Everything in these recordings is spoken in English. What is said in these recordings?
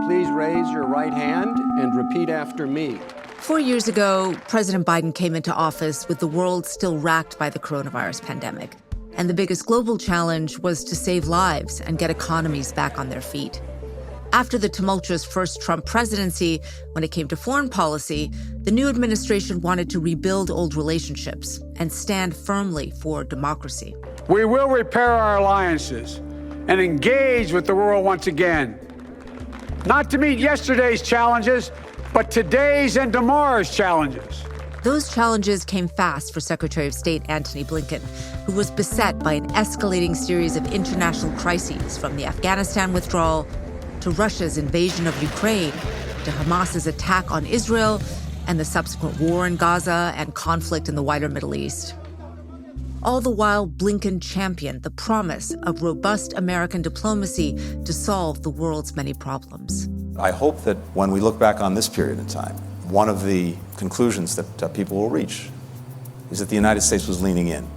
please raise your right hand and repeat after me? 4 years ago, President Biden came into office with the world still racked by the coronavirus pandemic. And the biggest global challenge was to save lives and get economies back on their feet. After the tumultuous first Trump presidency, when it came to foreign policy, the new administration wanted to rebuild old relationships and stand firmly for democracy. We will repair our alliances and engage with the world once again, not to meet yesterday's challenges, but today's and tomorrow's challenges. Those challenges came fast for Secretary of State Antony Blinken, who was beset by an escalating series of international crises, from the Afghanistan withdrawal to Russia's invasion of Ukraine, to Hamas's attack on Israel, and the subsequent war in Gaza and conflict in the wider Middle East. All the while, Blinken championed the promise of robust American diplomacy to solve the world's many problems. I hope that when we look back on this period in time, one of the conclusions that people will reach is that the United States was leaning in.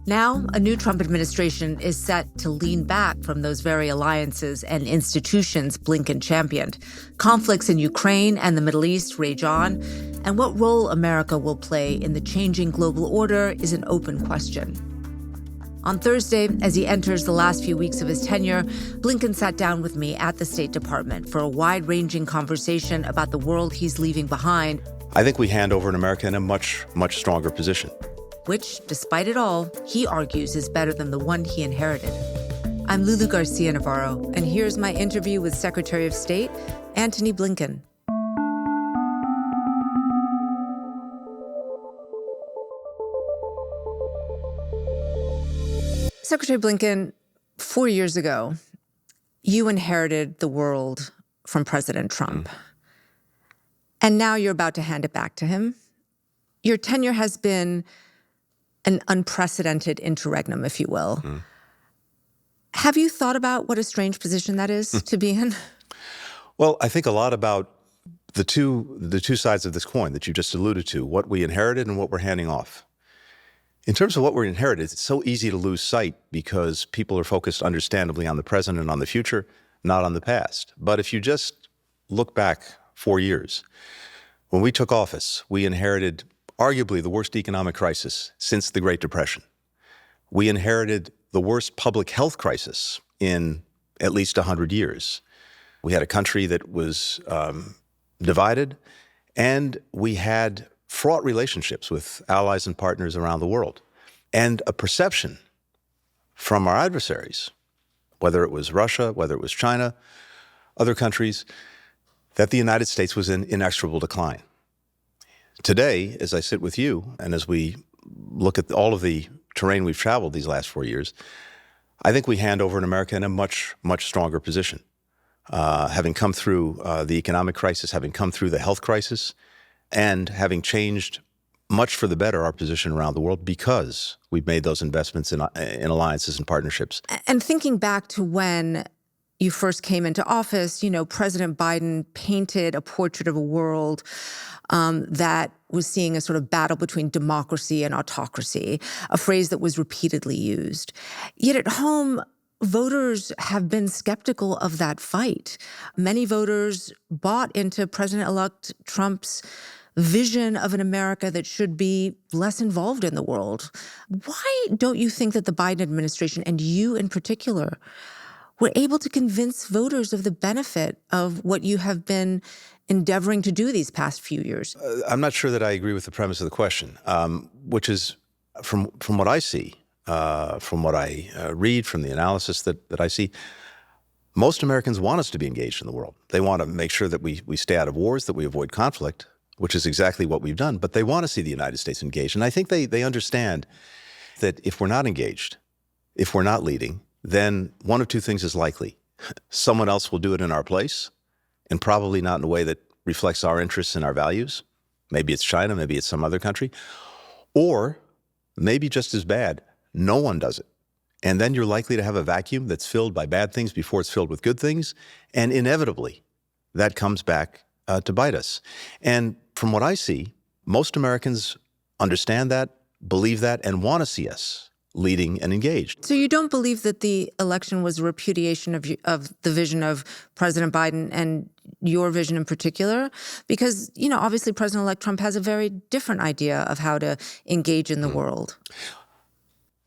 Now, a new Trump administration is set to lean back from those very alliances and institutions Blinken championed. Conflicts in Ukraine and the Middle East rage on, and what role America will play in the changing global order is an open question. On Thursday, as he enters the last few weeks of his tenure, Blinken sat down with me at the State Department for a wide-ranging conversation about the world he's leaving behind. I think we hand over in America in a much, much stronger position. Which, despite it all, he argues is better than the one he inherited. I'm Lulu Garcia-Navarro, and here's my interview with Secretary of State Antony Blinken. Secretary Blinken, 4 years ago, you inherited the world from President Trump. And now you're about to hand it back to him. Your tenure has been an unprecedented interregnum, if you will. Have you thought about what a strange position that is to be in? Well, I think a lot about the two sides of this coin that you just alluded to, what we inherited and what we're handing off. In terms of what we inherited, it's so easy to lose sight because people are focused understandably on the present and on the future, not on the past. But if you just look back 4 years, when we took office, we inherited arguably the worst economic crisis since the Great Depression. We inherited the worst public health crisis in at least 100 years. We had a country that was divided, and we had fraught relationships with allies and partners around the world, and a perception from our adversaries, whether it was Russia, whether it was China, other countries, that the United States was in inexorable decline. Today, as I sit with you, and as we look at all of the terrain we've traveled these last 4 years, I think we hand over in America in a much, much stronger position. Having come through the economic crisis, having come through the health crisis, and having changed much for the better our position around the world because we've made those investments in alliances and partnerships. And thinking back to when you first came into office, you know, President Biden painted a portrait of a world that was seeing a sort of battle between democracy and autocracy, a phrase that was repeatedly used. Yet at home, voters have been skeptical of that fight. Many voters bought into President-elect Trump's vision of an America that should be less involved in the world. Why don't you think that the Biden administration, and you in particular, were able to convince voters of the benefit of what you have been endeavoring to do these past few years? I'm not sure that I agree with the premise of the question, which is, from what I see, from what I read, from the analysis that I see, most Americans want us to be engaged in the world. They want to make sure that we stay out of wars, that we avoid conflict, which is exactly what we've done. But they want to see the United States engaged. And I think they understand that if we're not engaged, if we're not leading, then one of two things is likely. Someone else will do it in our place, and probably not in a way that reflects our interests and our values. Maybe it's China, maybe it's some other country. Or maybe just as bad, no one does it. And then you're likely to have a vacuum that's filled by bad things before it's filled with good things. And inevitably, that comes back to bite us. And from what I see, most Americans understand that, believe that, and want to see us leading and engaged. So you don't believe that the election was a repudiation of the vision of President Biden and your vision in particular? Because, obviously President-elect Trump has a very different idea of how to engage in the world.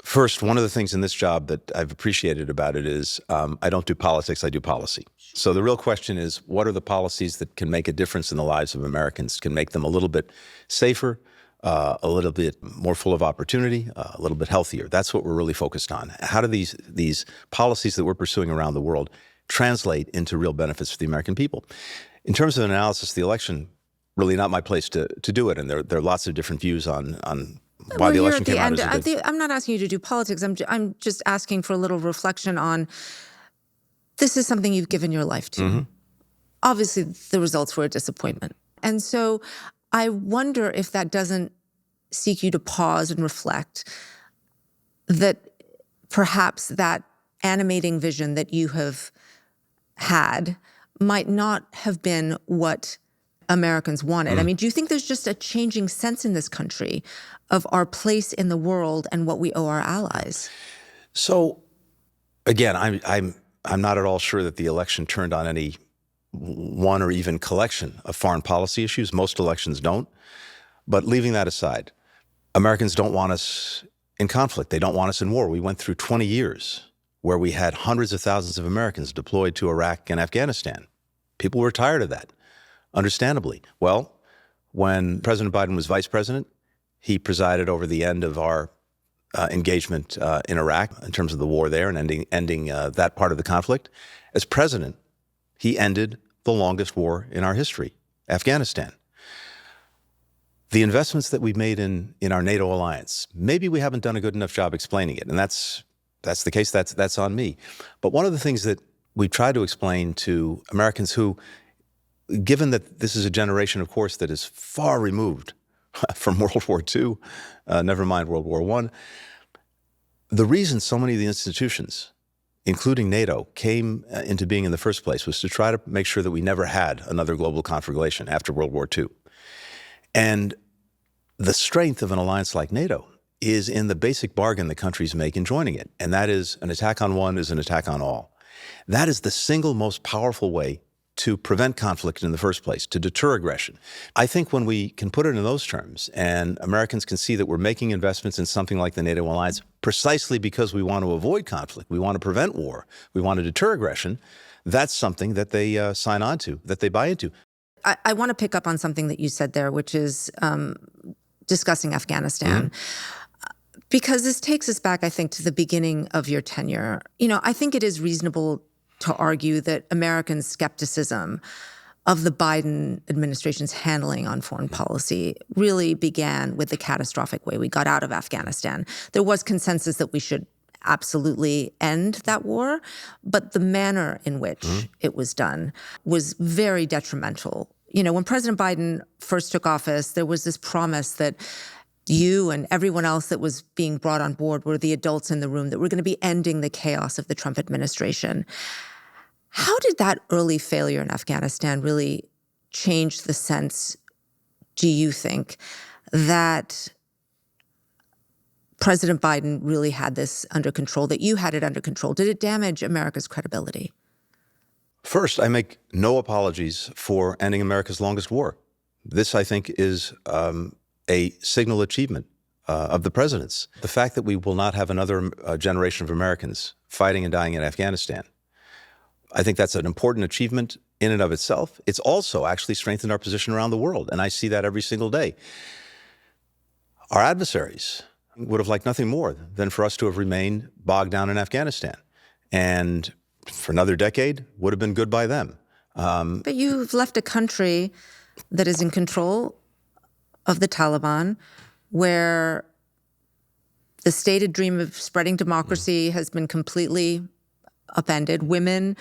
First, one of the things in this job that I've appreciated about it is I don't do politics, I do policy. So the real question is, what are the policies that can make a difference in the lives of Americans, can make them a little bit safer, a little bit more full of opportunity, a little bit healthier? That's what we're really focused on. How do these policies that we're pursuing around the world translate into real benefits for the American people? In terms of analysis of the election, really not my place to do it. And there are lots of different views on why the election came out as it did. I'm not asking you to do politics. I'm just asking for a little reflection on, this is something you've given your life to. Mm-hmm. Obviously, the results were a disappointment. And so I wonder if that doesn't seek you to pause and reflect that perhaps that animating vision that you have had might not have been what Americans wanted. I mean, do you think there's just a changing sense in this country of our place in the world and what we owe our allies? So, again, I'm not at all sure that the election turned on any one or even collection of foreign policy issues. Most elections don't. But leaving that aside, Americans don't want us in conflict. They don't want us in war. We went through 20 years where we had hundreds of thousands of Americans deployed to Iraq and Afghanistan. People were tired of that, understandably. Well, when President Biden was vice president, he presided over the end of our engagement in Iraq in terms of the war there and ending that part of the conflict. As president, he ended the longest war in our history, Afghanistan. The investments that we've made in our NATO alliance, maybe we haven't done a good enough job explaining it, and that's the case. That's on me. But one of the things that we try to explain to Americans who, given that this is a generation, of course, that is far removed from World War II, never mind World War I, the reason so many of the institutions, including NATO, came into being in the first place was to try to make sure that we never had another global conflagration after World War II. And the strength of an alliance like NATO is in the basic bargain that countries make in joining it. And that is, an attack on one is an attack on all. That is the single most powerful way to prevent conflict in the first place, to deter aggression. I think when we can put it in those terms and Americans can see that we're making investments in something like the NATO alliance precisely because we want to avoid conflict, we want to prevent war, we want to deter aggression, that's something that they sign on to, that they buy into. I want to pick up on something that you said there, which is discussing Afghanistan. Mm-hmm. Because this takes us back, I think, to the beginning of your tenure. I think it is reasonable to argue that American skepticism of the Biden administration's handling on foreign policy really began with the catastrophic way we got out of Afghanistan. There was consensus that we should absolutely end that war, but the manner in which it was done was very detrimental. When President Biden first took office, there was this promise that you and everyone else that was being brought on board were the adults in the room, that we're going to be ending the chaos of the Trump administration. How did that early failure in Afghanistan really change the sense, do you think, that President Biden really had this under control, that you had it under control? Did it damage America's credibility? First, I make no apologies for ending America's longest war. This, I think, is a signal achievement of the president's. The fact that we will not have another generation of Americans fighting and dying in Afghanistan, I think that's an important achievement in and of itself. It's also actually strengthened our position around the world, and I see that every single day. Our adversaries would have liked nothing more than for us to have remained bogged down in Afghanistan. And for another decade, would have been good by them. But you've left a country that is in control of the Taliban, where the stated dream of spreading democracy has been completely upended. Women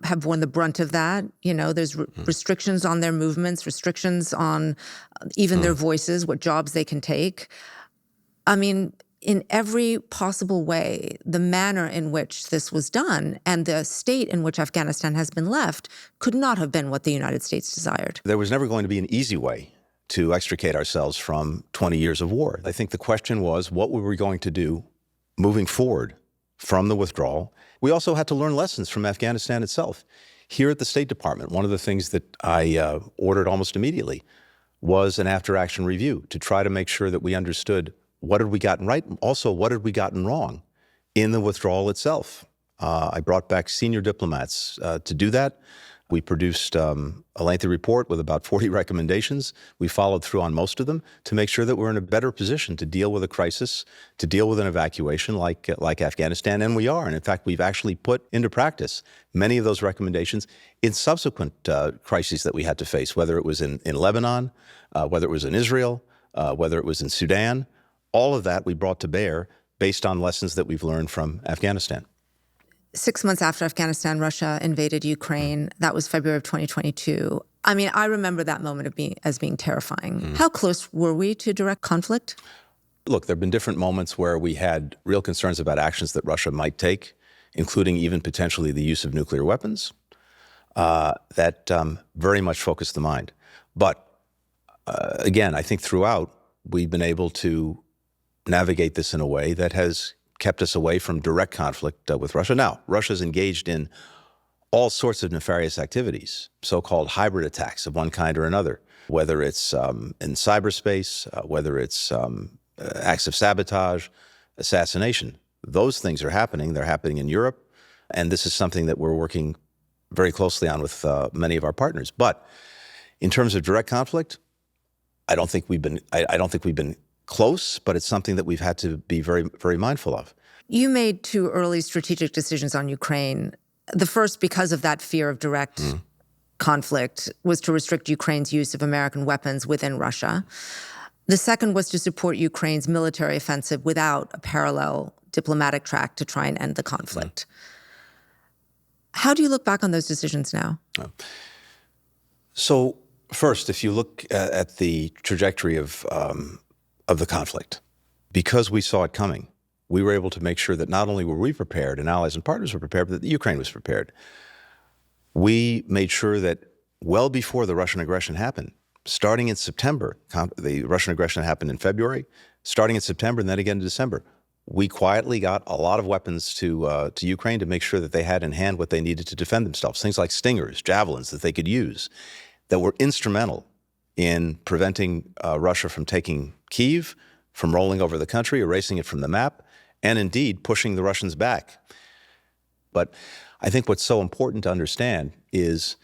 have borne the brunt of that. There's restrictions on their movements, restrictions on even their voices, what jobs they can take. I mean, in every possible way, the manner in which this was done and the state in which Afghanistan has been left could not have been what the United States desired. There was never going to be an easy way to extricate ourselves from 20 years of war. I think the question was, what were we going to do moving forward from the withdrawal. We also had to learn lessons from Afghanistan itself. Here at the State Department, one of the things that I ordered almost immediately was an after-action review to try to make sure that we understood what had we gotten right, and also what had we gotten wrong in the withdrawal itself. I brought back senior diplomats to do that. We produced a lengthy report with about 40 recommendations. We followed through on most of them to make sure that we're in a better position to deal with a crisis, to deal with an evacuation like Afghanistan, and we are. And in fact, we've actually put into practice many of those recommendations in subsequent crises that we had to face, whether it was in Lebanon, whether it was in Israel, whether it was in Sudan. All of that we brought to bear based on lessons that we've learned from Afghanistan. 6 months after Afghanistan, Russia invaded Ukraine. That was February of 2022. I mean, I remember that moment as being terrifying. How close were we to direct conflict? Look, there have been different moments where we had real concerns about actions that Russia might take, including even potentially the use of nuclear weapons. That very much focused the mind. But again, I think throughout, we've been able to navigate this in a way that has kept us away from direct conflict with Russia. Now, Russia's engaged in all sorts of nefarious activities, so-called hybrid attacks of one kind or another, whether it's in cyberspace, whether it's acts of sabotage, assassination. Those things are happening. They're happening in Europe, and this is something that we're working very closely on with many of our partners. But in terms of direct conflict, I don't think we've been close, but it's something that we've had to be very, very mindful of. You made two early strategic decisions on Ukraine. The first, because of that fear of direct conflict, was to restrict Ukraine's use of American weapons within Russia. The second was to support Ukraine's military offensive without a parallel diplomatic track to try and end the conflict. How do you look back on those decisions now? So first, if you look at the trajectory of the conflict, because we saw it coming, we were able to make sure that not only were we prepared and allies and partners were prepared, but that Ukraine was prepared. We made sure that well before the Russian aggression happened, starting in September, the Russian aggression happened in February, starting in September and then again in December, we quietly got a lot of weapons to Ukraine to make sure that they had in hand what they needed to defend themselves, things like Stingers, javelins that they could use, that were instrumental in preventing Russia from taking Kyiv, from rolling over the country, erasing it from the map, and indeed pushing the Russians back. But I think what's so important to understand is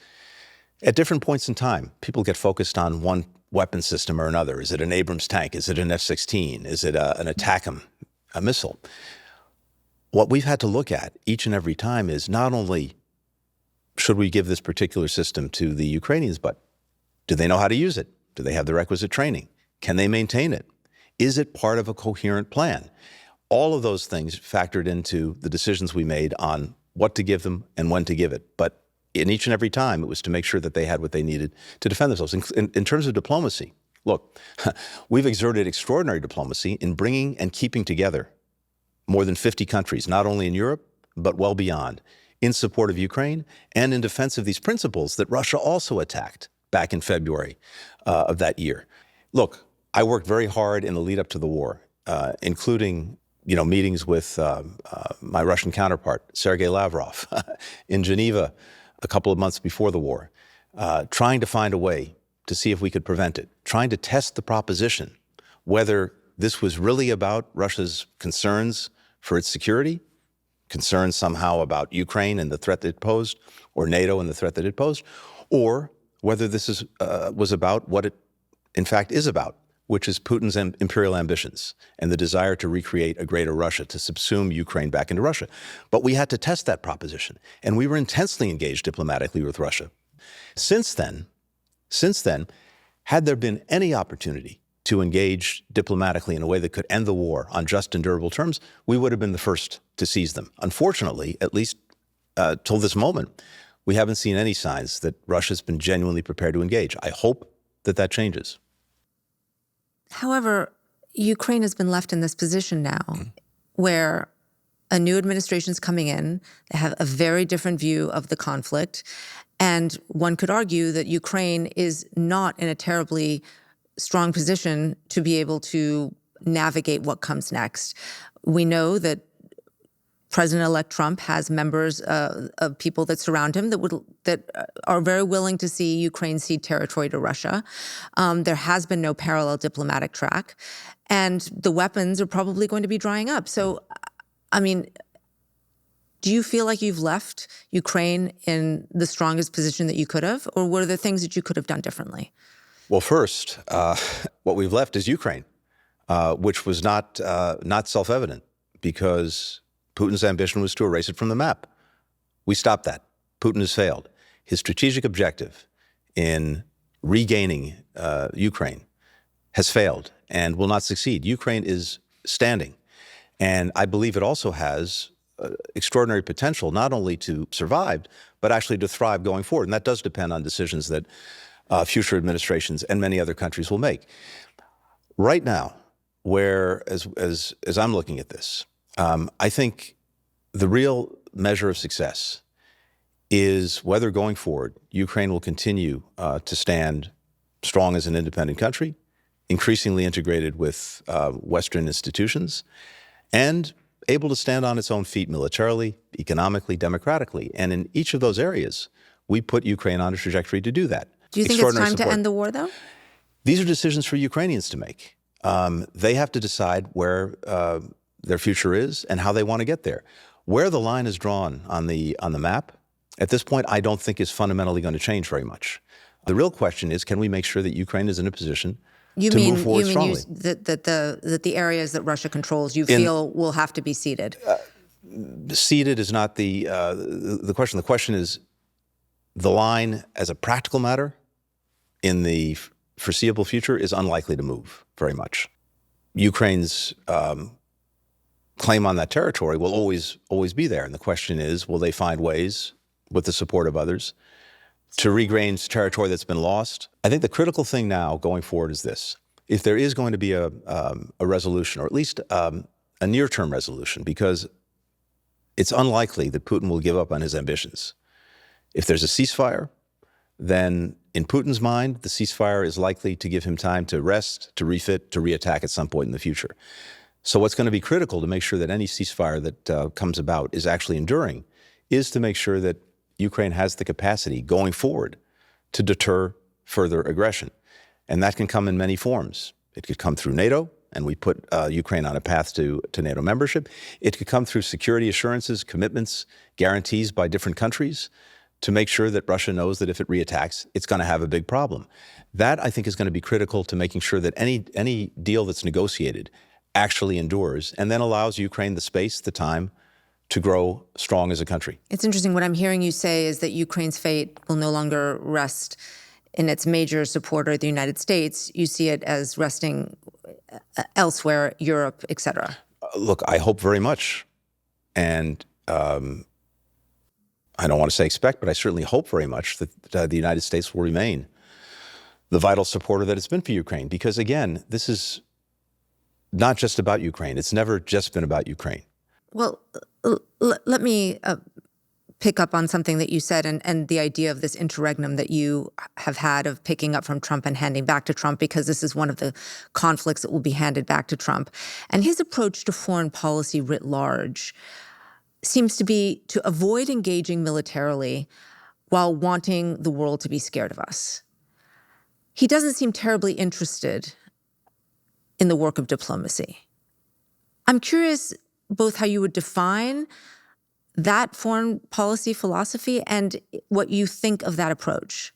at different points in time, people get focused on one weapon system or another. Is it an Abrams tank? Is it an F-16? Is it an ATACMS, a missile? What we've had to look at each and every time is not only should we give this particular system to the Ukrainians, but do they know how to use it? Do they have the requisite training? Can they maintain it? Is it part of a coherent plan? All of those things factored into the decisions we made on what to give them and when to give it. But in each and every time, it was to make sure that they had what they needed to defend themselves. In terms of diplomacy, look, we've exerted extraordinary diplomacy in bringing and keeping together more than 50 countries, not only in Europe, but well beyond, in support of Ukraine and in defense of these principles that Russia also attacked back in February of that year. Look, I worked very hard in the lead up to the war, including meetings with my Russian counterpart, Sergei Lavrov, in Geneva a couple of months before the war, trying to find a way to see if we could prevent it, trying to test the proposition, whether this was really about Russia's concerns for its security, concerns somehow about Ukraine and the threat that it posed, or NATO and the threat that it posed, or whether this was about what it in fact is about, which is Putin's imperial ambitions and the desire to recreate a greater Russia, to subsume Ukraine back into Russia. But we had to test that proposition, and we were intensely engaged diplomatically with Russia. Since then, had there been any opportunity to engage diplomatically in a way that could end the war on just and durable terms, we would have been the first to seize them. Unfortunately, at least till this moment, we haven't seen any signs that Russia's been genuinely prepared to engage. I hope that changes. However, Ukraine has been left in this position now where a new administration's coming in. They have a very different view of the conflict. And one could argue that Ukraine is not in a terribly strong position to be able to navigate what comes next. We know that President-elect Trump has members of people that surround him that are very willing to see Ukraine cede territory to Russia. There has been no parallel diplomatic track, and the weapons are probably going to be drying up. So, I mean, do you feel like you've left Ukraine in the strongest position that you could have, or were there things that you could have done differently? Well, first, what we've left is Ukraine, which was not self-evident, because Putin's ambition was to erase it from the map. We stopped that. Putin has failed. His strategic objective in regaining Ukraine has failed and will not succeed. Ukraine is standing. And I believe it also has extraordinary potential, not only to survive, but actually to thrive going forward. And that does depend on decisions that future administrations and many other countries will make. Right now, as I'm looking at this, I think the real measure of success is whether going forward, Ukraine will continue to stand strong as an independent country, increasingly integrated with Western institutions, and able to stand on its own feet militarily, economically, democratically. And in each of those areas, we put Ukraine on a trajectory to do that. Do you think it's time to end the war, though? These are decisions for Ukrainians to make. They have to decide where their future is and how they want to get there. Where the line is drawn on the map, at this point, I don't think is fundamentally going to change very much. The real question is, can we make sure that Ukraine is in a position to move forward strongly? That the areas that Russia controls, you feel will have to be ceded? Ceded is not the question. The question is, the line, as a practical matter, in the foreseeable future, is unlikely to move very much. Ukraine's claim on that territory will always be there. And the question is, will they find ways, with the support of others, to regain territory that's been lost? I think the critical thing now going forward is this. If there is going to be a resolution, or at least a near-term resolution, because it's unlikely that Putin will give up on his ambitions. If there's a ceasefire, then in Putin's mind, the ceasefire is likely to give him time to rest, to refit, to reattack at some point in the future. So what's going to be critical to make sure that any ceasefire that comes about is actually enduring is to make sure that Ukraine has the capacity going forward to deter further aggression. And that can come in many forms. It could come through NATO, and we put Ukraine on a path to NATO membership. It could come through security assurances, commitments, guarantees by different countries to make sure that Russia knows that if it reattacks, it's going to have a big problem. That, I think, is going to be critical to making sure that any deal that's negotiated actually endures and then allows Ukraine the space, the time to grow strong as a country. It's interesting. What I'm hearing you say is that Ukraine's fate will no longer rest in its major supporter, the United States. You see it as resting elsewhere, Europe, et cetera. Look, I hope very much. And I don't want to say expect, but I certainly hope very much that the United States will remain the vital supporter that it's been for Ukraine. Because again, this is not just about Ukraine. It's never just been about Ukraine. Well, let me pick up on something that you said and the idea of this interregnum that you have had of picking up from Trump and handing back to Trump, because this is one of the conflicts that will be handed back to Trump. And his approach to foreign policy writ large seems to be to avoid engaging militarily while wanting the world to be scared of us. He doesn't seem terribly interested in the work of diplomacy. I'm curious both how you would define that foreign policy philosophy and what you think of that approach.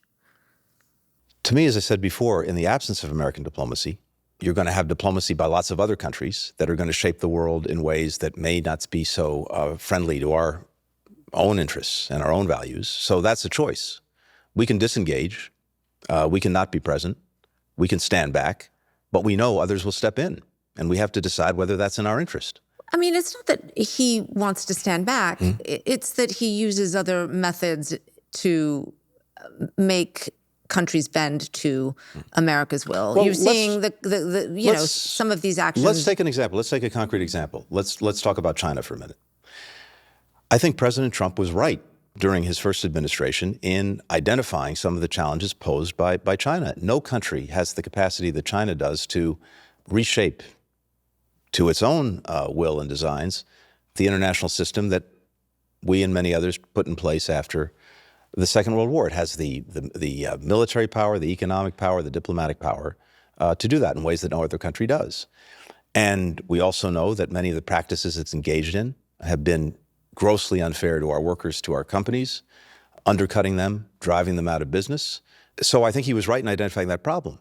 To me, as I said before, in the absence of American diplomacy, you're going to have diplomacy by lots of other countries that are going to shape the world in ways that may not be so friendly to our own interests and our own values. So that's a choice. We can disengage. We can not be present. We can stand back. But we know others will step in, and we have to decide whether that's in our interest. I mean, it's not that he wants to stand back. It's that he uses other methods to make countries bend to America's will. Well, you're seeing some of these actions. Let's take an example. Let's take a concrete example. Let's talk about China for a minute. I think President Trump was right during his first administration in identifying some of the challenges posed by China. No country has the capacity that China does to reshape to its own will and designs, the international system that we and many others put in place after the Second World War. It has the military power, the economic power, the diplomatic power to do that in ways that no other country does. And we also know that many of the practices it's engaged in have been grossly unfair to our workers, to our companies, undercutting them, driving them out of business. So I think he was right in identifying that problem.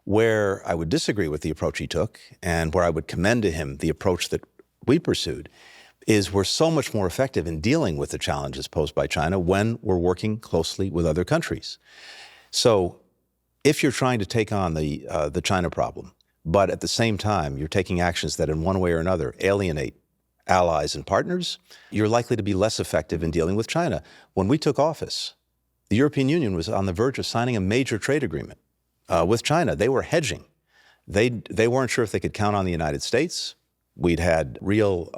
Where I would disagree with the approach he took, and where I would commend to him the approach that we pursued, is we're so much more effective in dealing with the challenges posed by China when we're working closely with other countries. So if you're trying to take on the China problem, but at the same time you're taking actions that in one way or another alienate allies and partners, you're likely to be less effective in dealing with China. When we took office, the European Union was on the verge of signing a major trade agreement with China. They were hedging. They weren't sure if they could count on the United States. We'd had real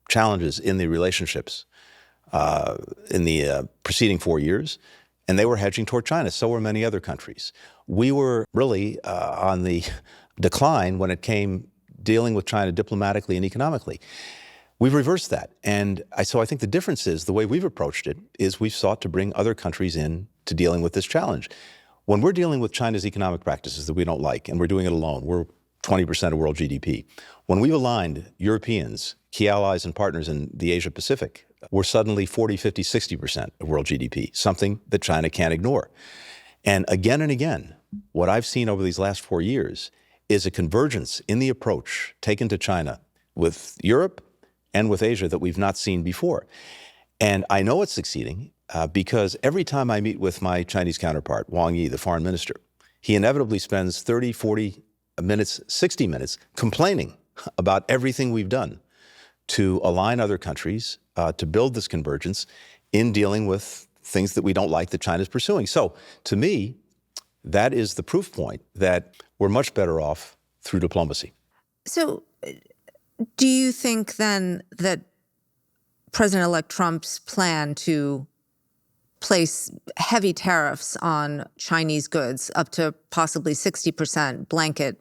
challenges in the relationships in the preceding 4 years, and they were hedging toward China. So were many other countries. We were really on the decline when it came dealing with China diplomatically and economically. We've reversed that. And so I think the difference is the way we've approached it is we've sought to bring other countries in to dealing with this challenge. When we're dealing with China's economic practices that we don't like, and we're doing it alone, we're 20% of world GDP. When we've aligned Europeans, key allies and partners in the Asia Pacific, we're suddenly 40, 50, 60% of world GDP, something that China can't ignore. And again, what I've seen over these last 4 years is a convergence in the approach taken to China with Europe and with Asia that we've not seen before. And I know it's succeeding because every time I meet with my Chinese counterpart, Wang Yi, the foreign minister, he inevitably spends 30, 40 minutes, 60 minutes complaining about everything we've done to align other countries, to build this convergence in dealing with things that we don't like that China's pursuing. So to me, that is the proof point that we're much better off through diplomacy. So do you think then that President-elect Trump's plan to place heavy tariffs on Chinese goods, up to possibly 60% blanket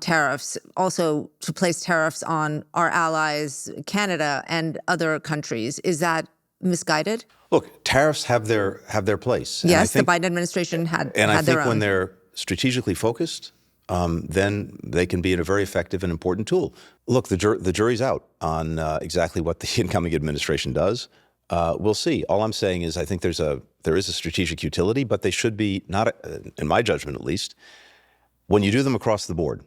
tariffs, also to place tariffs on our allies, Canada and other countries, is that misguided? Look, tariffs have their place. Yes, the Biden administration had their own. And I think when they're strategically focused, then they can be a very effective and important tool. Look, the jury's out on exactly what the incoming administration does. We'll see. All I'm saying is I think there is a strategic utility, but they should be, not, in my judgment at least, when you do them across the board,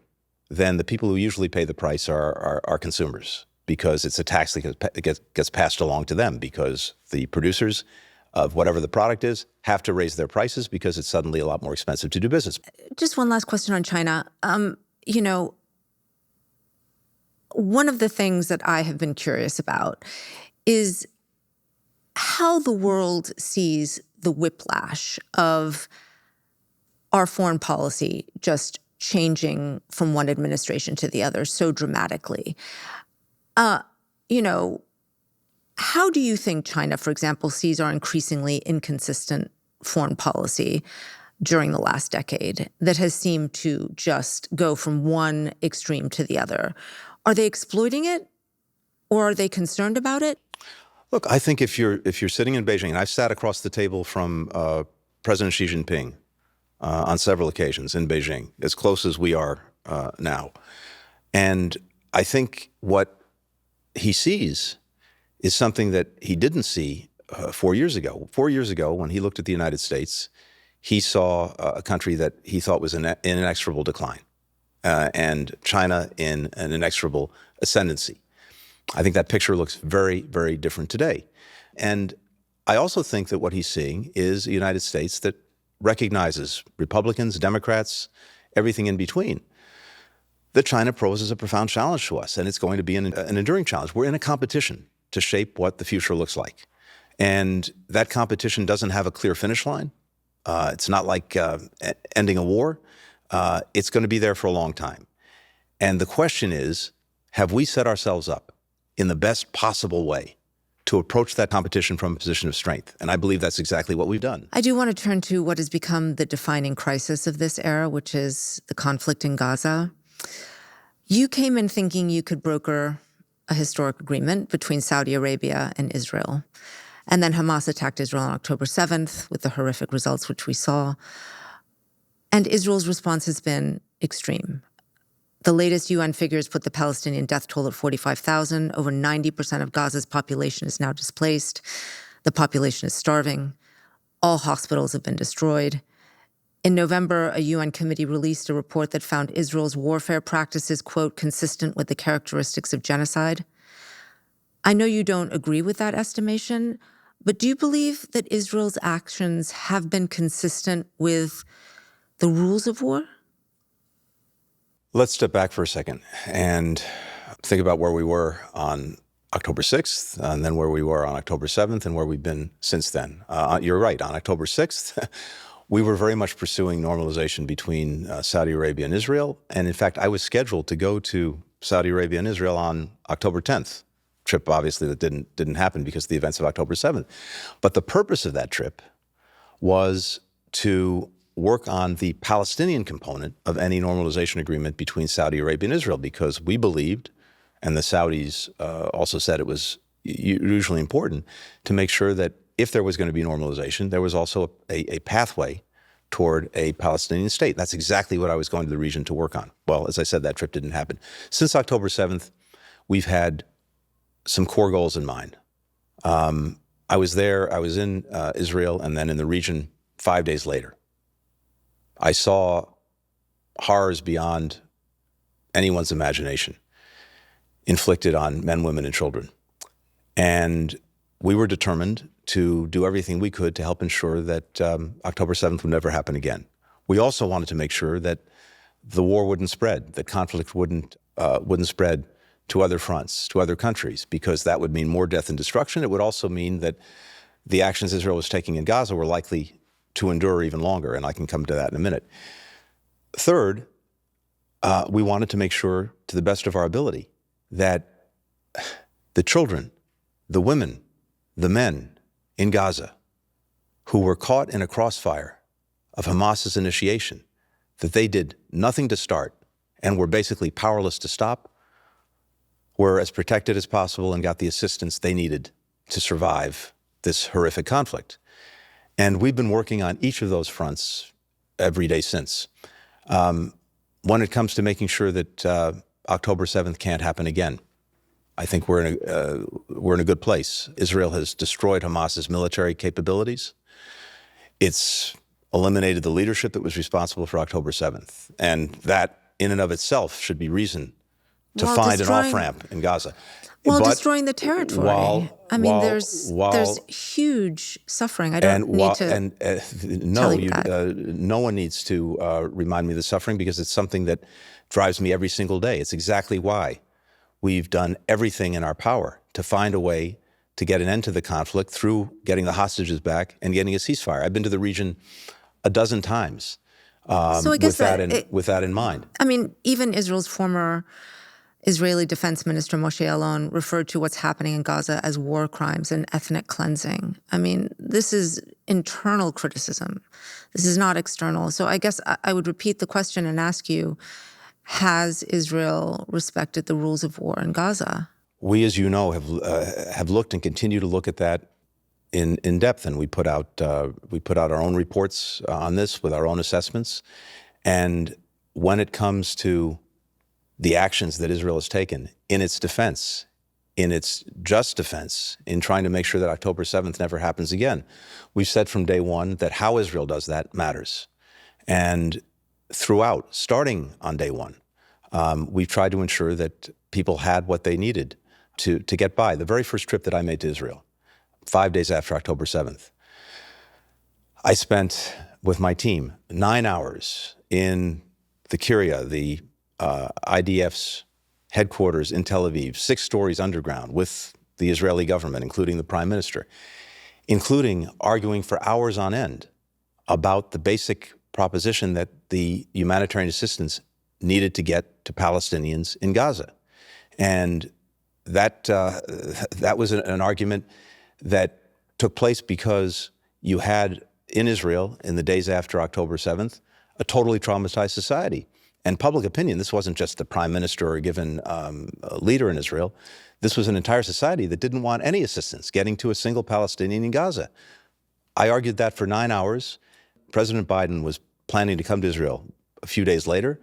then the people who usually pay the price are consumers, because it's a tax that gets passed along to them, because the producers of whatever the product is have to raise their prices because it's suddenly a lot more expensive to do business. Just one last question on China. One of the things that I have been curious about is how the world sees the whiplash of our foreign policy just changing from one administration to the other so dramatically. How do you think China, for example, sees our increasingly inconsistent foreign policy during the last decade that has seemed to just go from one extreme to the other? Are they exploiting it, or are they concerned about it? Look, I think if you're sitting in Beijing, and I've sat across the table from President Xi Jinping on several occasions in Beijing, as close as we are now, and I think what he sees is something that he didn't see 4 years ago. 4 years ago, when he looked at the United States, he saw a country that he thought was in inexorable decline, and China in an inexorable ascendancy. I think that picture looks very, very different today. And I also think that what he's seeing is a United States that recognizes Republicans, Democrats, everything in between, that China poses a profound challenge to us, and it's going to be an enduring challenge. We're in a competition to shape what the future looks like. And that competition doesn't have a clear finish line. It's not like ending a war. It's going to be there for a long time. And the question is, have we set ourselves up in the best possible way to approach that competition from a position of strength? And I believe that's exactly what we've done. I do want to turn to what has become the defining crisis of this era, which is the conflict in Gaza. You came in thinking you could broker a historic agreement between Saudi Arabia and Israel. And then Hamas attacked Israel on October 7th with the horrific results which we saw. And Israel's response has been extreme. The latest UN figures put the Palestinian death toll at 45,000. Over 90% of Gaza's population is now displaced. The population is starving. All hospitals have been destroyed. In November, a UN committee released a report that found Israel's warfare practices, quote, consistent with the characteristics of genocide. I know you don't agree with that estimation, but do you believe that Israel's actions have been consistent with the rules of war? Let's step back for a second and think about where we were on October 6th, and then where we were on October 7th, and where we've been since then. You're right, on October 6th, we were very much pursuing normalization between Saudi Arabia and Israel. And in fact, I was scheduled to go to Saudi Arabia and Israel on October 10th. Trip, obviously, that didn't happen because of the events of October 7th. But the purpose of that trip was to work on the Palestinian component of any normalization agreement between Saudi Arabia and Israel, because we believed, and the Saudis also said it was usually important, to make sure that if there was going to be normalization, there was also a pathway toward a Palestinian state. That's exactly what I was going to the region to work on. Well, as I said, that trip didn't happen. Since October 7th, we've had some core goals in mind. I was in Israel and then in the region 5 days later. I saw horrors beyond anyone's imagination inflicted on men, women, and children. And we were determined to do everything we could to help ensure that October 7th would never happen again. We also wanted to make sure that the war wouldn't spread, that conflict wouldn't spread to other fronts, to other countries, because that would mean more death and destruction. It would also mean that the actions Israel was taking in Gaza were likely to endure even longer, and I can come to that in a minute. Third, we wanted to make sure, to the best of our ability, that the children, the women, the men in Gaza who were caught in a crossfire of Hamas's initiation, that they did nothing to start and were basically powerless to stop, were as protected as possible and got the assistance they needed to survive this horrific conflict. And we've been working on each of those fronts every day since. When it comes to making sure that October 7th can't happen again, I think we're in a good place. Israel has destroyed Hamas's military capabilities. It's eliminated the leadership that was responsible for October 7th. And that, in and of itself, should be reason to find an off-ramp in Gaza. While destroying the territory. There's huge suffering. I don't need to tell you that. No one needs to remind me of the suffering, because it's something that drives me every single day. It's exactly why we've done everything in our power to find a way to get an end to the conflict through getting the hostages back and getting a ceasefire. I've been to the region a dozen times with that in mind. I mean, even Israel's former Israeli Defense Minister Moshe Yaalon referred to what's happening in Gaza as war crimes and ethnic cleansing. I mean, this is internal criticism. This is not external. So I guess I would repeat the question and ask you, has Israel respected the rules of war in Gaza? We, as you know, have looked and continue to look at that in depth, and we put out our own reports on this with our own assessments. And when it comes to the actions that Israel has taken in its defense, in its just defense, in trying to make sure that October 7th never happens again, we've said from day one that how Israel does that matters. And throughout, starting on day one, we've tried to ensure that people had what they needed to get by. The very first trip that I made to Israel, 5 days after October 7th, I spent with my team 9 hours in the Kiryat, the IDF's headquarters in Tel Aviv, 6 stories underground, with the Israeli government, including the prime minister, including arguing for hours on end about the basic proposition that the humanitarian assistance needed to get to Palestinians in Gaza. And that was an argument that took place because you had in Israel, in the days after October 7th, a totally traumatized society. and public opinion. This wasn't just the prime minister or a given leader in Israel. This was an entire society that didn't want any assistance getting to a single Palestinian in Gaza. I argued that for 9 hours. President Biden was planning to come to Israel a few days later.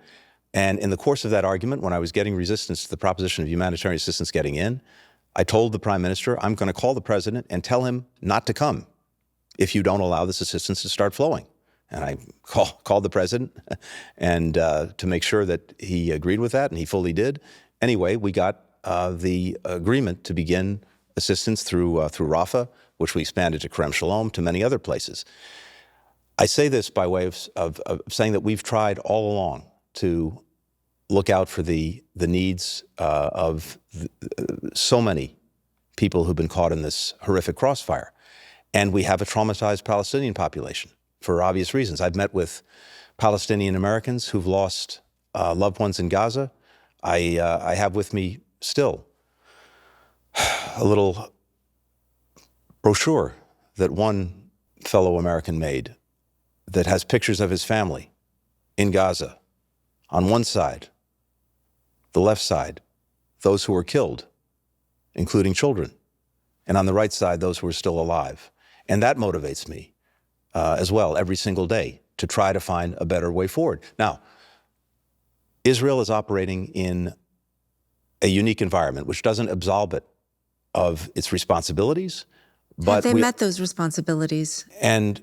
And in the course of that argument, when I was getting resistance to the proposition of humanitarian assistance getting in, I told the prime minister, I'm going to call the president and tell him not to come if you don't allow this assistance to start flowing. And I called the president and to make sure that he agreed with that, and he fully did. Anyway, we got the agreement to begin assistance through Rafah, which we expanded to Kerem Shalom, to many other places. I say this by way of saying that we've tried all along to look out for the needs of so many people who've been caught in this horrific crossfire. And we have a traumatized Palestinian population for obvious reasons. I've met with Palestinian Americans who've lost loved ones in Gaza. I have with me still a little brochure that one fellow American made that has pictures of his family in Gaza. On one side, the left side, those who were killed, including children. And on the right side, those who are still alive. And that motivates me as well every single day to try to find a better way forward. Now, Israel is operating in a unique environment, which doesn't absolve it of its responsibilities. But have they met those responsibilities? And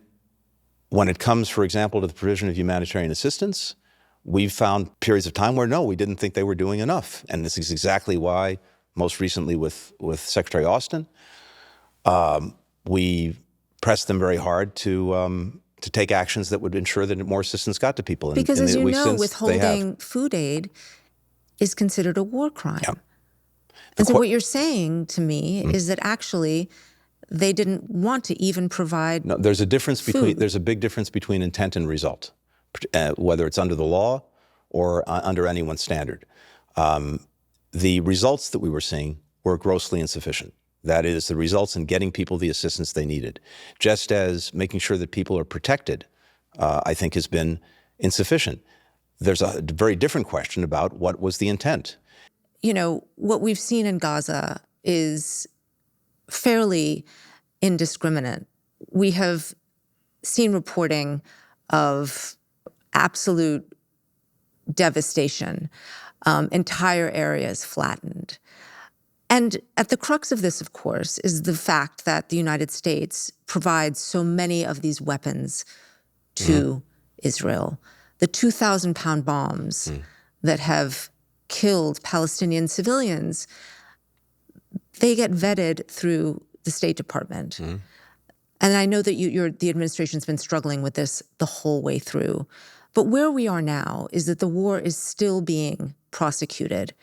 when it comes, for example, to the provision of humanitarian assistance, we've found periods of time where, no, we didn't think they were doing enough. And this is exactly why, most recently with Secretary Austin, we pressed them very hard to take actions that would ensure that more assistance got to people. Because as you know, withholding food aid is considered a war crime. Yeah. And so what you're saying to me is that actually they didn't want to even provide No, there's a difference food. there's a big difference between intent and result, whether it's under the law or under anyone's standard. The results that we were seeing were grossly insufficient. That is, the results in getting people the assistance they needed, just as making sure that people are protected, I think has been insufficient. There's a very different question about what was the intent. You know, what we've seen in Gaza is fairly indiscriminate. We have seen reporting of absolute devastation, entire areas flattened. And at the crux of this, of course, is the fact that the United States provides so many of these weapons to Israel. The 2,000-pound bombs that have killed Palestinian civilians, they get vetted through the State Department. And I know that the administration's been struggling with this the whole way through. But where we are now is that the war is still being prosecuted.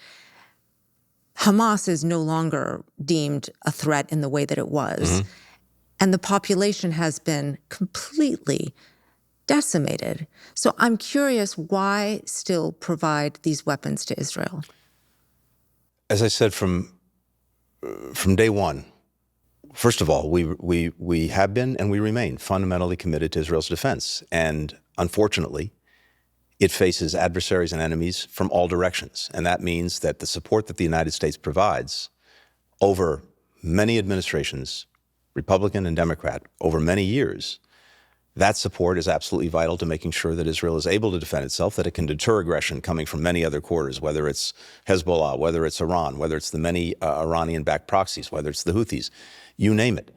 Hamas is no longer deemed a threat in the way that it was. And the population has been completely decimated. So I'm curious, why still provide these weapons to Israel? As I said from day one, first of all, we have been and we remain fundamentally committed to Israel's defense. And unfortunately, it faces adversaries and enemies from all directions. And that means that the support that the United States provides over many administrations, Republican and Democrat, over many years, that support is absolutely vital to making sure that Israel is able to defend itself, that it can deter aggression coming from many other quarters, whether it's Hezbollah, whether it's Iran, whether it's the many Iranian-backed proxies, whether it's the Houthis, you name it.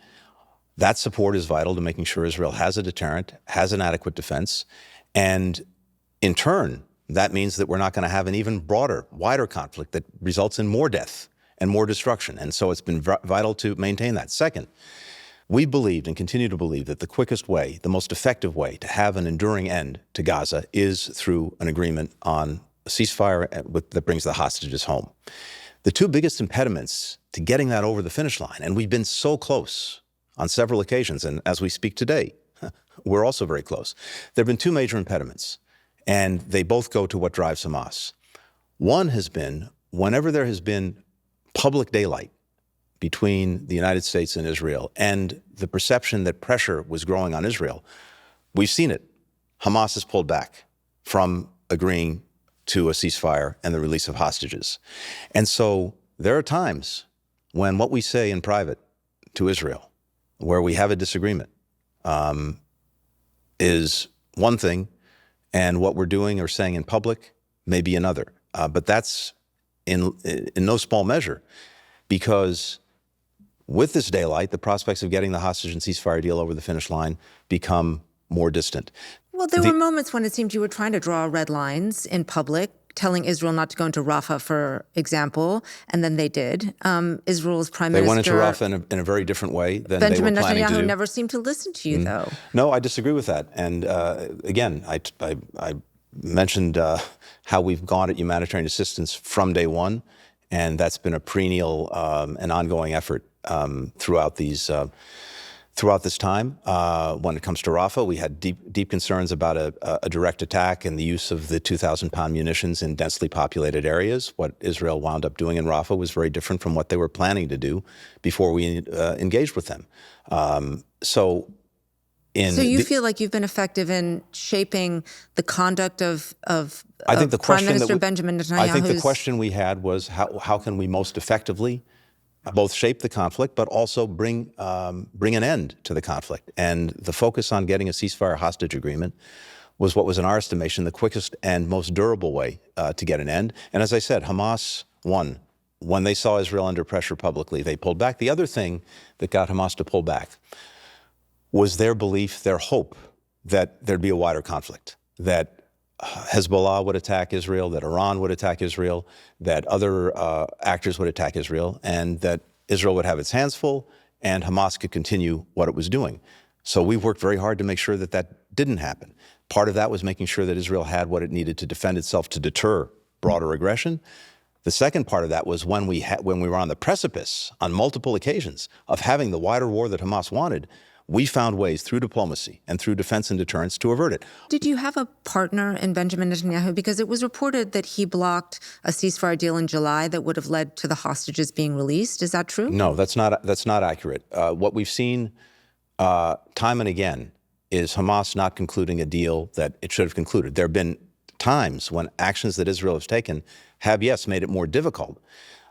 That support is vital to making sure Israel has a deterrent, has an adequate defense, and in turn, that means that we're not going to have an even broader, wider conflict that results in more death and more destruction. And so it's been vital to maintain that. Second, we believed and continue to believe that the quickest way, the most effective way to have an enduring end to Gaza is through an agreement on a ceasefire that brings the hostages home. The two biggest impediments to getting that over the finish line, and we've been so close on several occasions, and as we speak today, we're also very close. There have been two major impediments, and they both go to what drives Hamas. One has been, whenever there has been public daylight between the United States and Israel and the perception that pressure was growing on Israel, we've seen it. Hamas has pulled back from agreeing to a ceasefire and the release of hostages. And so there are times when what we say in private to Israel, where we have a disagreement, is one thing, and what we're doing or saying in public may be another. But that's in no small measure, because with this daylight, the prospects of getting the hostage and ceasefire deal over the finish line become more distant. Well, there were moments when it seemed you were trying to draw red lines in public, telling Israel not to go into Rafah, for example, and then they did. Israel's prime minister... They went into Rafah in a very different way than Benjamin they were planning to do. Netanyahu never seemed to listen to you, though. No, I disagree with that. And again, I mentioned how we've gone at humanitarian assistance from day one, and that's been a perennial and ongoing effort throughout this time. When it comes to Rafah, we had deep concerns about a direct attack and the use of the 2,000-pound munitions in densely populated areas. What Israel wound up doing in Rafah was very different from what they were planning to do before we engaged with them. So you feel like you've been effective in shaping the conduct of I think the Prime question Minister Benjamin Netanyahu. I think the question we had was how can we most effectively both shape the conflict, but also bring an end to the conflict. And the focus on getting a ceasefire hostage agreement was what was, in our estimation, the quickest and most durable way to get an end. And as I said, Hamas won. When they saw Israel under pressure publicly, they pulled back. The other thing that got Hamas to pull back was their belief, their hope that there'd be a wider conflict, that Hezbollah would attack Israel, that Iran would attack Israel, that other actors would attack Israel, and that Israel would have its hands full and Hamas could continue what it was doing. So we worked very hard to make sure that that didn't happen. Part of that was making sure that Israel had what it needed to defend itself, to deter broader aggression. The second part of that was when we were on the precipice on multiple occasions of having the wider war that Hamas wanted, we found ways through diplomacy and through defense and deterrence to avert it. Did you have a partner in Benjamin Netanyahu? Because it was reported that he blocked a ceasefire deal in July that would have led to the hostages being released. Is that true? No, that's not accurate. What we've seen time and again is Hamas not concluding a deal that it should have concluded. There have been times when actions that Israel has taken have, yes, made it more difficult,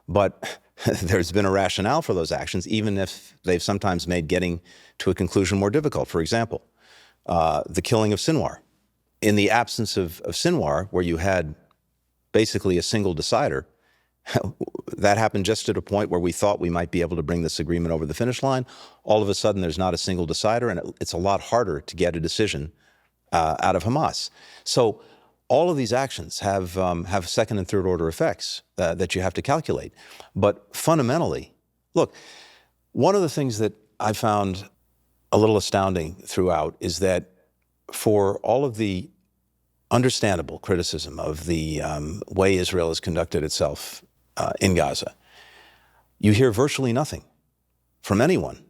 but there's been a rationale for those actions, even if they've sometimes made getting to a conclusion more difficult. For example, the killing of Sinwar. In the absence of Sinwar, where you had basically a single decider, that happened just at a point where we thought we might be able to bring this agreement over the finish line. All of a sudden, there's not a single decider, and it's a lot harder to get a decision out of Hamas. So all of these actions have second and third order effects that you have to calculate. But fundamentally, look, one of the things that I found a little astounding throughout is that for all of the understandable criticism of the way Israel has conducted itself in Gaza, you hear virtually nothing from anyone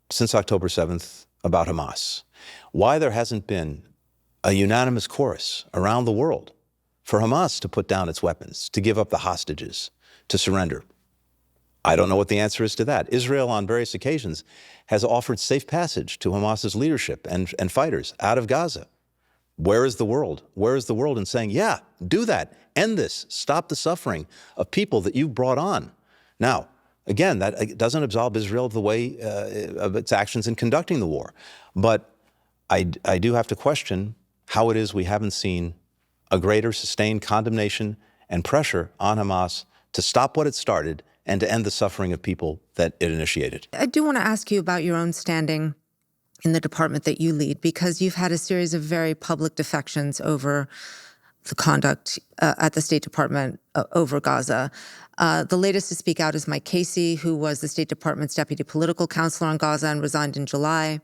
since October 7th about Hamas. Why there hasn't been a unanimous chorus around the world for Hamas to put down its weapons, to give up the hostages, to surrender, I don't know what the answer is to that. Israel, on various occasions, has offered safe passage to Hamas's leadership and fighters out of Gaza. Where is the world? Where is the world in saying, yeah, do that, end this, stop the suffering of people that you've brought on? Now, again, that doesn't absolve Israel of the way of its actions in conducting the war. But I do have to question how it is we haven't seen a greater sustained condemnation and pressure on Hamas to stop what it started and to end the suffering of people that it initiated. I do want to ask you about your own standing in the department that you lead, because you've had a series of very public defections over the conduct at the State Department over Gaza. The latest to speak out is Mike Casey, who was the State Department's deputy political counselor on Gaza and resigned in July.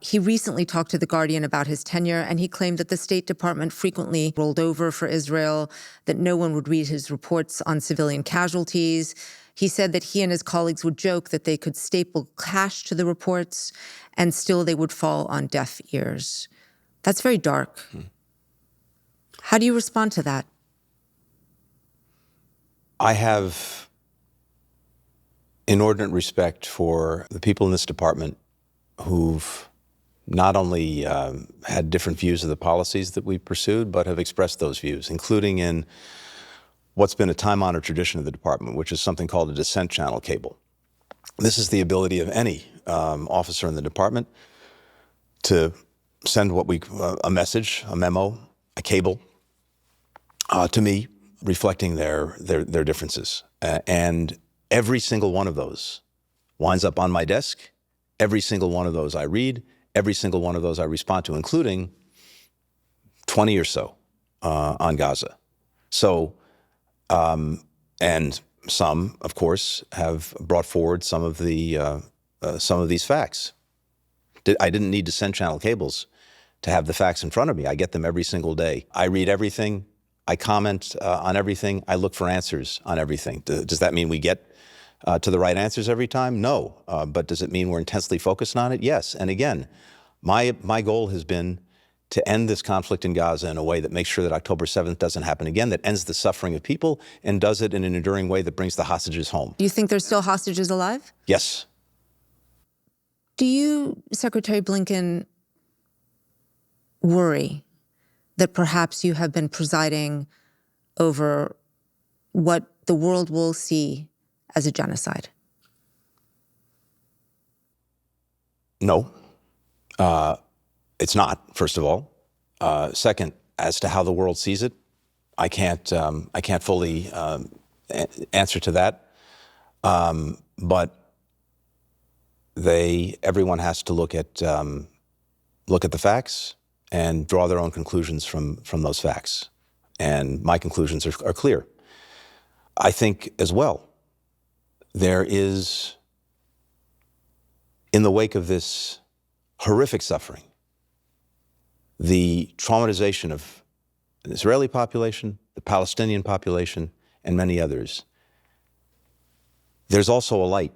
He recently talked to The Guardian about his tenure, and he claimed that the State Department frequently rolled over for Israel, that no one would read his reports on civilian casualties. He said that he and his colleagues would joke that they could staple cash to the reports and still they would fall on deaf ears. That's very dark. How do you respond to that? I have inordinate respect for the people in this department who've not only had different views of the policies that we pursued, but have expressed those views, including in what's been a time-honored tradition of the department, which is something called a descent channel cable. This is the ability of any officer in the department to send a message, a memo, a cable to me, reflecting their differences. And every single one of those winds up on my desk. Every single one of those I read. Every single one of those I respond to, including 20 or so on Gaza. So, and some, of course, have brought forward some of these facts. I didn't need to send channel cables to have the facts in front of me. I get them every single day. I read everything. I comment on everything. I look for answers on everything. Does that mean we get to the right answers every time? No. But does it mean we're intensely focused on it? Yes. And again, my goal has been to end this conflict in Gaza in a way that makes sure that October 7th doesn't happen again, that ends the suffering of people, and does it in an enduring way that brings the hostages home. Do you think there's still hostages alive? Yes. Do you, Secretary Blinken, worry that perhaps you have been presiding over what the world will see as a genocide? No. It's not, first of all. Second, as to how the world sees it, I can't fully answer to that. But everyone has to look at the facts and draw their own conclusions from those facts. And my conclusions are clear. I think as well, there is, in the wake of this horrific suffering, the traumatization of the Israeli population, the Palestinian population, and many others. There's also a light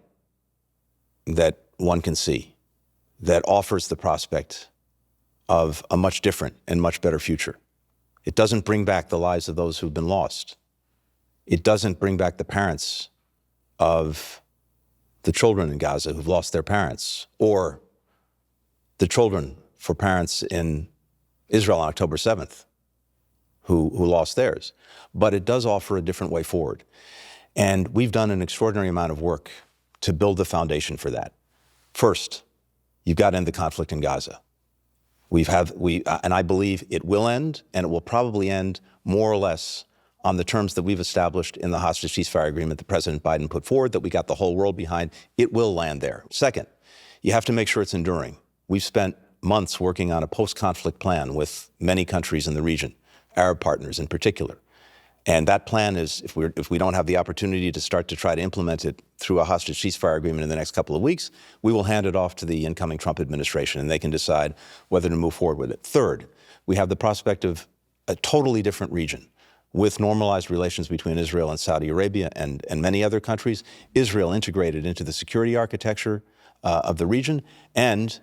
that one can see that offers the prospect of a much different and much better future. It doesn't bring back the lives of those who've been lost. It doesn't bring back the parents of the children in Gaza who've lost their parents, or the children for parents in Israel on October 7th who lost theirs. But it does offer a different way forward. And we've done an extraordinary amount of work to build the foundation for that. First, you've got to end the conflict in Gaza. And I believe it will end, and it will probably end more or less on the terms that we've established in the hostage ceasefire agreement that President Biden put forward, that we got the whole world behind. It will land there. Second, you have to make sure it's enduring. We've spent months working on a post-conflict plan with many countries in the region, Arab partners in particular. And that plan is, if we don't have the opportunity to start to try to implement it through a hostage ceasefire agreement in the next couple of weeks, we will hand it off to the incoming Trump administration, and they can decide whether to move forward with it. Third, we have the prospect of a totally different region with normalized relations between Israel and Saudi Arabia and many other countries, Israel integrated into the security architecture of the region, and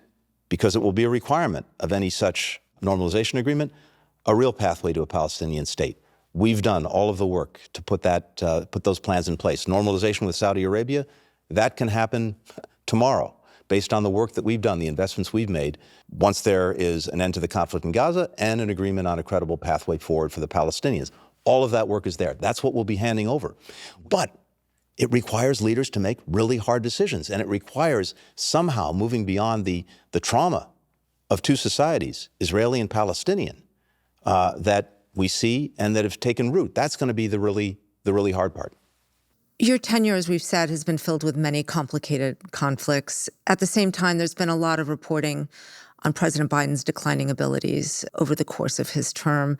because it will be a requirement of any such normalization agreement, a real pathway to a Palestinian state. We've done all of the work to put those plans in place. Normalization with Saudi Arabia, that can happen tomorrow, based on the work that we've done, the investments we've made, once there is an end to the conflict in Gaza and an agreement on a credible pathway forward for the Palestinians. All of that work is there. That's what we'll be handing over. But it requires leaders to make really hard decisions, and it requires somehow moving beyond the trauma of two societies, Israeli and Palestinian, that we see and that have taken root. That's going to be the really hard part. Your tenure, as we've said, has been filled with many complicated conflicts. At the same time, there's been a lot of reporting on President Biden's declining abilities over the course of his term.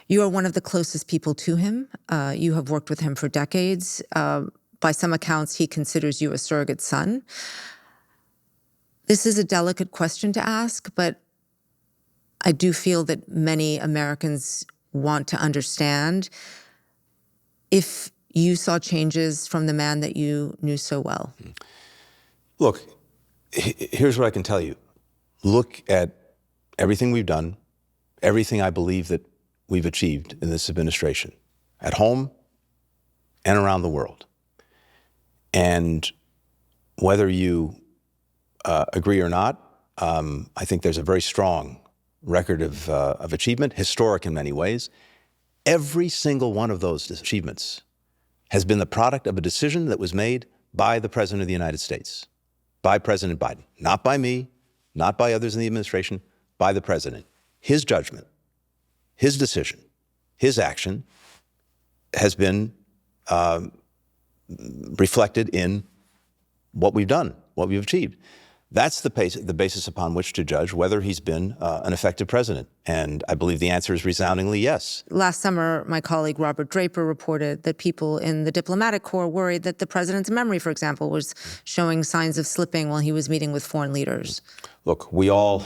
You are one of the closest people to him. You have worked with him for decades. By some accounts, he considers you a surrogate son. This is a delicate question to ask, but I do feel that many Americans want to understand if you saw changes from the man that you knew so well. Look, here's what I can tell you. Look at everything we've done, everything I believe that we've achieved in this administration, at home and around the world. And whether you agree or not, I think there's a very strong record of achievement, historic in many ways. Every single one of those achievements has been the product of a decision that was made by the President of the United States, by President Biden, not by me, not by others in the administration, by the President. His judgment, his decision, his action has been reflected in what we've done, what we've achieved. That's the basis upon which to judge whether he's been an effective president. And I believe the answer is resoundingly yes. Last summer, my colleague Robert Draper reported that people in the diplomatic corps worried that the president's memory, for example, was showing signs of slipping while he was meeting with foreign leaders. Look, we all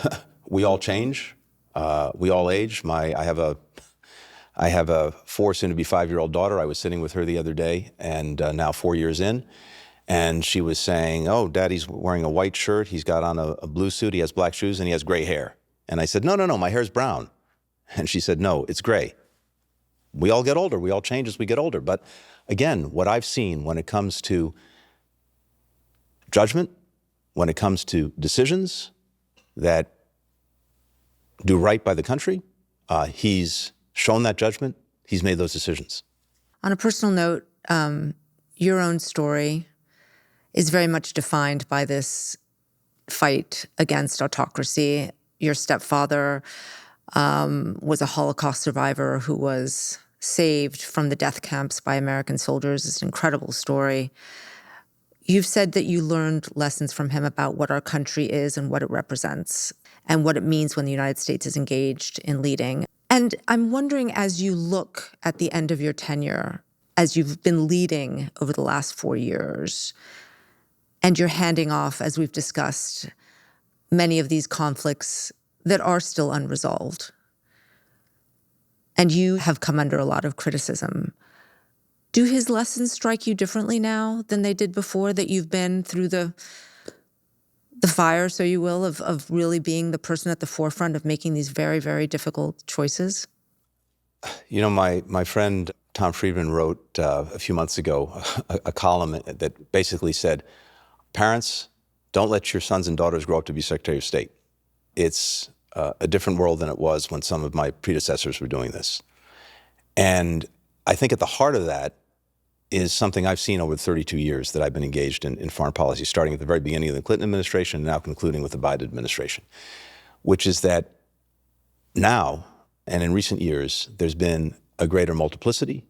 change. We all age. I have a 4, soon-to-be 5-year-old daughter. I was sitting with her the other day, and now 4 years in. And she was saying, oh, Daddy's wearing a white shirt, he's got on a blue suit, he has black shoes, and he has gray hair. And I said, no, my hair's brown. And she said, no, it's gray. We all get older, we all change as we get older. But again, what I've seen when it comes to judgment, when it comes to decisions that do right by the country, he's shown that judgment, he's made those decisions. On a personal note, your own story is very much defined by this fight against autocracy. Your stepfather was a Holocaust survivor who was saved from the death camps by American soldiers. It's an incredible story. You've said that you learned lessons from him about what our country is and what it represents and what it means when the United States is engaged in leading. And I'm wondering, as you look at the end of your tenure, as you've been leading over the last 4 years, and you're handing off, as we've discussed, many of these conflicts that are still unresolved, and you have come under a lot of criticism. Do his lessons strike you differently now than they did before, that you've been through the fire, so you will, of really being the person at the forefront of making these very, very difficult choices? You know, my friend Tom Friedman wrote a few months ago a column that basically said, parents, don't let your sons and daughters grow up to be Secretary of State. It's a different world than it was when some of my predecessors were doing this. And I think at the heart of that is something I've seen over 32 years that I've been engaged in foreign policy, starting at the very beginning of the Clinton administration and now concluding with the Biden administration, which is that now, and in recent years, there's been a greater multiplicity,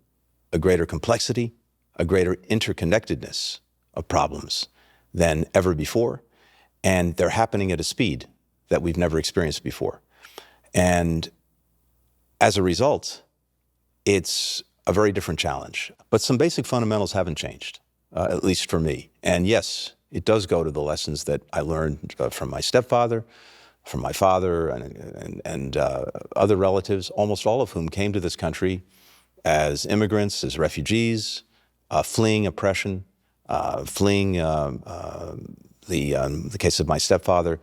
a greater complexity, a greater interconnectedness of problems than ever before, and they're happening at a speed that we've never experienced before. And as a result, it's a very different challenge. But some basic fundamentals haven't changed, at least for me. And yes, it does go to the lessons that I learned from my stepfather, from my father, and other relatives, almost all of whom came to this country as immigrants, as refugees, fleeing oppression, fleeing the case of my stepfather,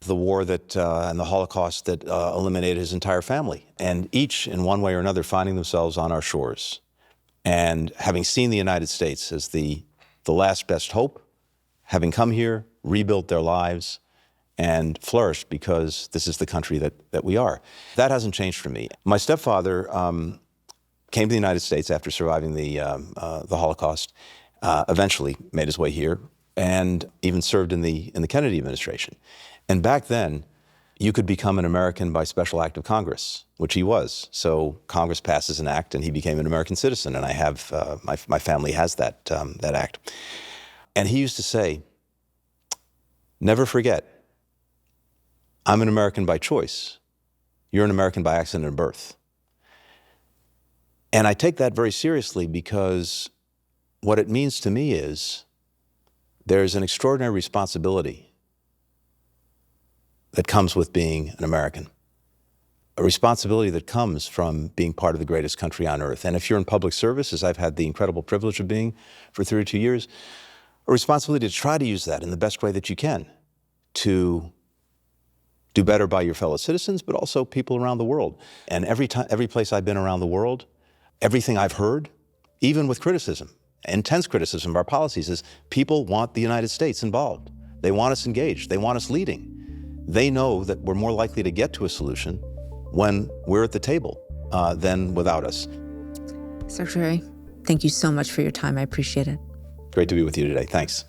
the war that and the Holocaust that eliminated his entire family, and each in one way or another finding themselves on our shores and having seen the United States as the last best hope, having come here, rebuilt their lives, and flourished because this is the country that we are. That hasn't changed for me. My stepfather came to the United States after surviving the Holocaust, eventually made his way here, and even served in the Kennedy administration. And back then, you could become an American by special act of Congress, which he was. So Congress passes an act, and he became an American citizen. And I have my family has that act. And he used to say, "Never forget, I'm an American by choice. You're an American by accident of birth." And I take that very seriously because what it means to me is there's an extraordinary responsibility that comes with being an American, a responsibility that comes from being part of the greatest country on earth. And if you're in public service, as I've had the incredible privilege of being for 32 years, a responsibility to try to use that in the best way that you can to do better by your fellow citizens, but also people around the world. And every place I've been around the world, everything I've heard, even with criticism, intense criticism of our policies, is people want the United States involved. They want us engaged. They want us leading. They know that we're more likely to get to a solution when we're at the table, than without us. Secretary, thank you so much for your time. I appreciate it. Great to be with you today. Thanks.